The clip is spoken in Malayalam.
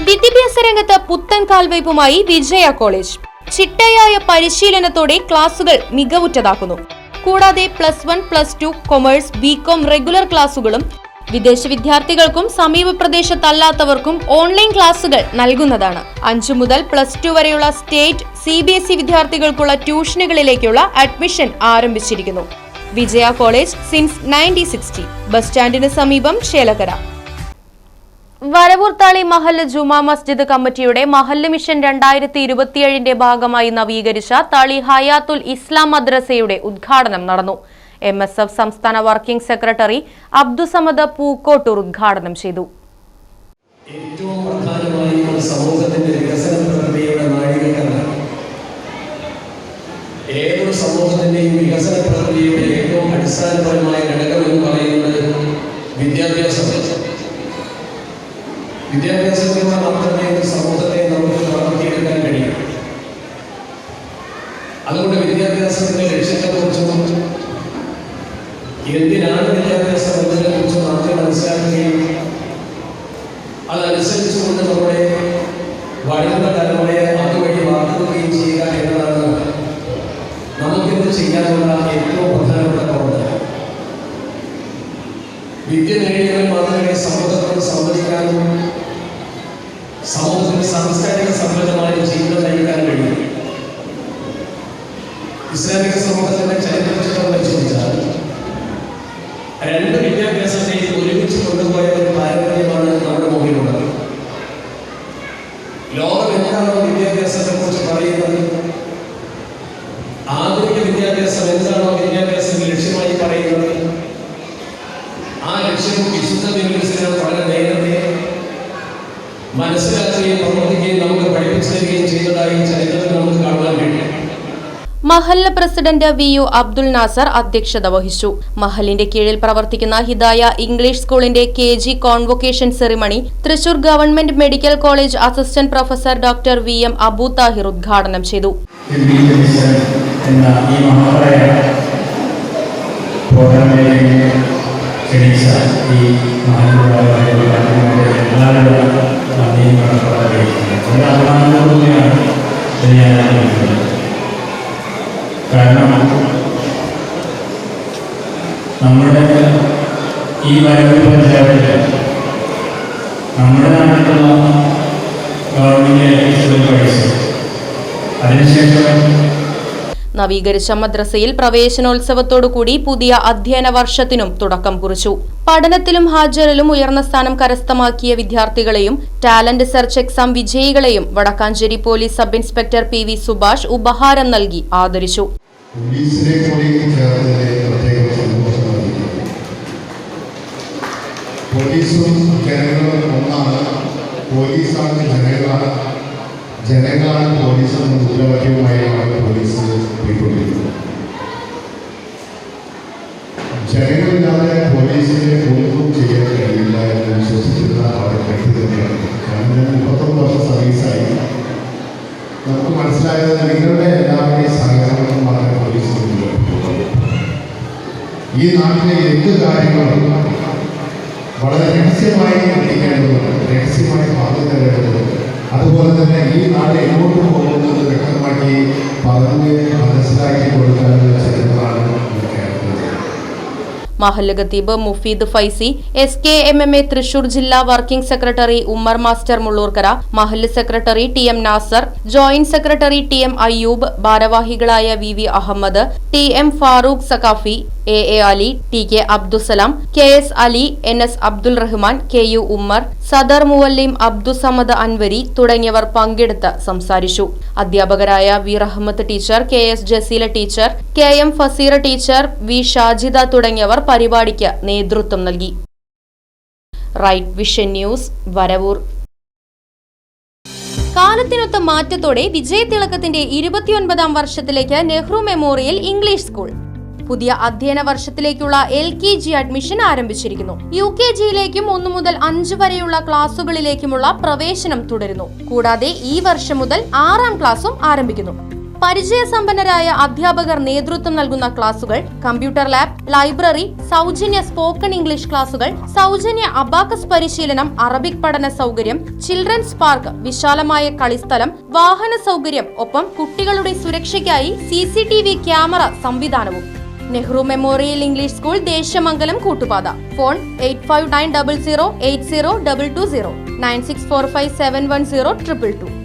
വിദ്യാഭ്യാസ രംഗത്ത് പുത്തൻ കാൽവയ്പുമായി വിജയ കോളേജ്. ചിട്ടയായ പരിശീലനത്തോടെ ക്ലാസുകൾ മികവുറ്റതാക്കുന്നു. കൂടാതെ +1, +2, കൊമേഴ്സ്, ബികോം റെഗുലർ ക്ലാസുകളും വിദേശ വിദ്യാർത്ഥികൾക്കും സമീപ പ്രദേശത്തല്ലാത്തവർക്കും ഓൺലൈൻ ക്ലാസുകൾ നൽകുന്നതാണ്. 5 മുതൽ +2 വരെയുള്ള സ്റ്റേറ്റ് CBSE വിദ്യാർത്ഥികൾക്കുള്ള ട്യൂഷനുകളിലേക്കുള്ള അഡ്മിഷൻ ആരംഭിച്ചിരിക്കുന്നു. വിജയ കോളേജ് സിൻസ് 1960. ബസ് സ്റ്റാൻഡിന് സമീപം ചേലക്കര. വരവൂർ താളി മഹല്ല് ജുമാ മസ്ജിദ് കമ്മിറ്റിയുടെ മഹല്ല് മിഷൻ 2027 ഭാഗമായി നവീകരിച്ച താളി ഹയാത്തുൽ ഇസ്ലാം മദ്രസയുടെ ഉദ്ഘാടനം നടന്നു. MSF സംസ്ഥാന വർക്കിംഗ് സെക്രട്ടറി അബ്ദുസമദ് പൂക്കോട്ടൂർ ഉദ്ഘാടനം ചെയ്തു. ഏറ്റവും പ്രധാനമായി സമൂഹത്തിന്റെ വികസന പ്രക്രിയയുടെ നാഴികക്കല്ലാണ്. ഏതൊരു സമൂഹത്തിന്റെയും വികസന പ്രക്രിയയുടെ ഏറ്റവും അടിസ്ഥാനപരമായ ഘടകം എന്ന് പറയുന്നത് വിദ്യാഭ്യാസമാണ്. വിദ്യാഭ്യാസത്തിലൂടെ മാത്രമേ ഒരു സമൂഹത്തെ നമുക്ക് വളർത്തിയെടുക്കാൻ കഴിയൂ. അതുകൊണ്ട് വിദ്യാഭ്യാസത്തിന്റെ ലക്ഷ്യത്തെക്കുറിച്ചും എന്തിനാണ് വിദ്യാഭ്യാസം എന്നതിനെ കുറിച്ചും ആദ്യം മനസ്സിലാക്കുകയും അതനുസരിച്ചുകൊണ്ട് നമ്മുടെ വളരുന്ന തലമുറയെ അതുവഴി വാർത്തുകയും ചെയ്യുക എന്നതാണ് നമുക്കിന്ന് ചെയ്യാനുള്ള ഏറ്റവും പ്രധാനപ്പെട്ട പ്രവർത്തനം. വിദ്യ നേടിയവർ മാത്രമേ സമൂഹത്തോട് സംവദിക്കാനും സമൂഹത്തിന് സാംസ്കാരിക സമ്പന്നമായ ജീവിതം നയിക്കാൻ കഴിയും. ഇസ്ലാമിക സമൂഹത്തിന്റെ ചരിത്രചിത്രം പരിശോധിച്ചാൽ 2 വിദ്യാഭ്യാസത്തെയും ഒരുമിച്ച് കൊണ്ടുപോയ ഒരു പാരമ്പര്യമാണ് നമ്മുടെ മുമ്പിലുള്ളത്. ലോകം എന്താണോ വിദ്യാഭ്യാസത്തെ കുറിച്ച് പറയുന്നത്, ആധുനിക വിദ്യാഭ്യാസം എന്താണോ വിദ്യാഭ്യാസത്തിന് ലക്ഷ്യമായി പറയുന്നത്, ആ ലക്ഷ്യം വിശുദ്ധ വിദ്യാഭ്യാസം വളരെ നേരത്തെ മനസ്സിലാക്കുകയും പ്രവർത്തിക്കുകയും നമുക്ക് പഠിപ്പിച്ചു തരികയും ചെയ്തതായി ചരിത്രത്തിൽ നമുക്ക് കാണാൻ കഴിയും. മഹല്ല് പ്രസിഡന്റ് VU അബ്ദുൽ നാസർ അധ്യക്ഷത വഹിച്ചു. മഹലിന്റെ കീഴിൽ പ്രവർത്തിക്കുന്ന ഹിദായ ഇംഗ്ലീഷ് സ്കൂളിന്റെ KG convocation ceremony Thrissur government medical college assistant professor doctor VM Abu Thahir ഉദ്ഘാടനം ചെയ്തു. കാരണം നമ്മുടെ ഈ വരവൂർ പഞ്ചായത്തില് നമ്മുടെ നാട്ടിലുള്ള ഗവൺമെന്റ് സ്കൂളിൽ പഠിച്ചു. അതിനുശേഷം നവീകരിച്ച മദ്രസയിൽ പ്രവേശനോത്സവത്തോടുകൂടി പുതിയ അധ്യയന വർഷത്തിനും തുടക്കം കുറിച്ചു. പഠനത്തിലും ഹാജറിലും ഉയർന്ന സ്ഥാനം കരസ്ഥമാക്കിയ വിദ്യാർത്ഥികളെയും ടാലന്റ് സെർച്ച് എക്സാം വിജയികളെയും Vadakkancherry police sub inspector PV Subhash ഉപഹാരം നൽകി ആദരിച്ചു. പോലീസും ജനങ്ങളും ഒന്നാണ്. പോലീസാണ് ജനങ്ങളാണ്, ജനങ്ങളാണ് പോലീസ് എന്ന മുദ്രാവാക്യവുമായാണ് പോലീസ് പോയിക്കൊണ്ടിരിക്കുന്നത്. ജനങ്ങളില്ലാതെ പോലീസിനെ ഒന്നും ചെയ്യാൻ കഴിയില്ല എന്ന് വിശ്വസിച്ചിരുന്ന ആളുകൾക്ക് തന്നെയാണ്. കാരണം 31 വർഷം സർവീസായി നമുക്ക് മനസ്സിലായത് നിങ്ങളുടെ എല്ലാവരുടെയും സഹകരണം മാത്രമേ പോലീസ് ഈ നാട്ടിലെ എന്ത് കാര്യങ്ങളും വളരെ രഹസ്യമായി എത്തിക്കേണ്ടതുണ്ട്, രഹസ്യമായി പറഞ്ഞു തരേണ്ടതുണ്ട്. അതുപോലെ തന്നെ ഈ നാട് എങ്ങോട്ട് പോകുന്നത് വ്യക്തമാക്കി പറഞ്ഞ് മനസ്സിലാക്കി കൊടുക്കാനുള്ള ചരിത്രമാണ് മഹല്ല് ഖത്തീബ് മുഫീദ് ഫൈസി, SKMMA തൃശൂർ ജില്ലാ working secretary Ummer master Mullurkara, മഹല്ല് secretary TM Nasar, joint secretary TM Ayyub, ഭാരവാഹികളായ VV Ahmed, TM Farooq Saqafi, AA Ali, TK Abdussalam, KS Ali, NS Abdul Rahman, KU Ummer, സദർ മുവല്ലിം അബ്ദുസമദ് അൻവരി തുടങ്ങിയവർ പങ്കെടുത്ത് സംസാരിച്ചു. അധ്യാപകരായ V Rahmath teacher, KS Jaseela teacher, KM Faseera teacher, V Shajida തുടങ്ങിയവർ പരിപാടിക്ക് നേതൃത്വം നൽകി. Right vision news, Varavoor. കാലത്തിനൊത്ത മാറ്റത്തോടെ വിജയതിളക്കത്തിന്റെ 29ാം വർഷത്തിലേക്ക് നെഹ്റു മെമ്മോറിയൽ ഇംഗ്ലീഷ് സ്കൂൾ. പുതിയ അധ്യയന വർഷത്തിലേക്കുള്ള LKG അഡ്മിഷൻ ആരംഭിച്ചിരിക്കുന്നു. UKGയിലേക്കും 1 മുതൽ 5 വരെയുള്ള ക്ലാസുകളിലേക്കുമുള്ള പ്രവേശനം തുടരുന്നു. കൂടാതെ ഈ വർഷം മുതൽ 6ാം ക്ലാസും ആരംഭിക്കുന്നു. പരിചയസമ്പന്നരായ അധ്യാപകർ നേതൃത്വം നൽകുന്ന ക്ലാസുകൾ, കമ്പ്യൂട്ടർ ലാബ്, ലൈബ്രറി, സൗജന്യ സ്പോക്കൺ ഇംഗ്ലീഷ് ക്ലാസുകൾ, സൗജന്യ അബാക്കസ് പരിശീലനം, അറബിക് പഠന സൗകര്യം, ചിൽഡ്രൻസ് പാർക്ക്, വിശാലമായ കളിസ്ഥലം, വാഹന സൗകര്യം, ഒപ്പം കുട്ടികളുടെ സുരക്ഷയ്ക്കായി CCTV ക്യാമറ സംവിധാനവും. Nehru memorial English school, Desamangalam, Koottupatha. Phone 8590080220 9645710222.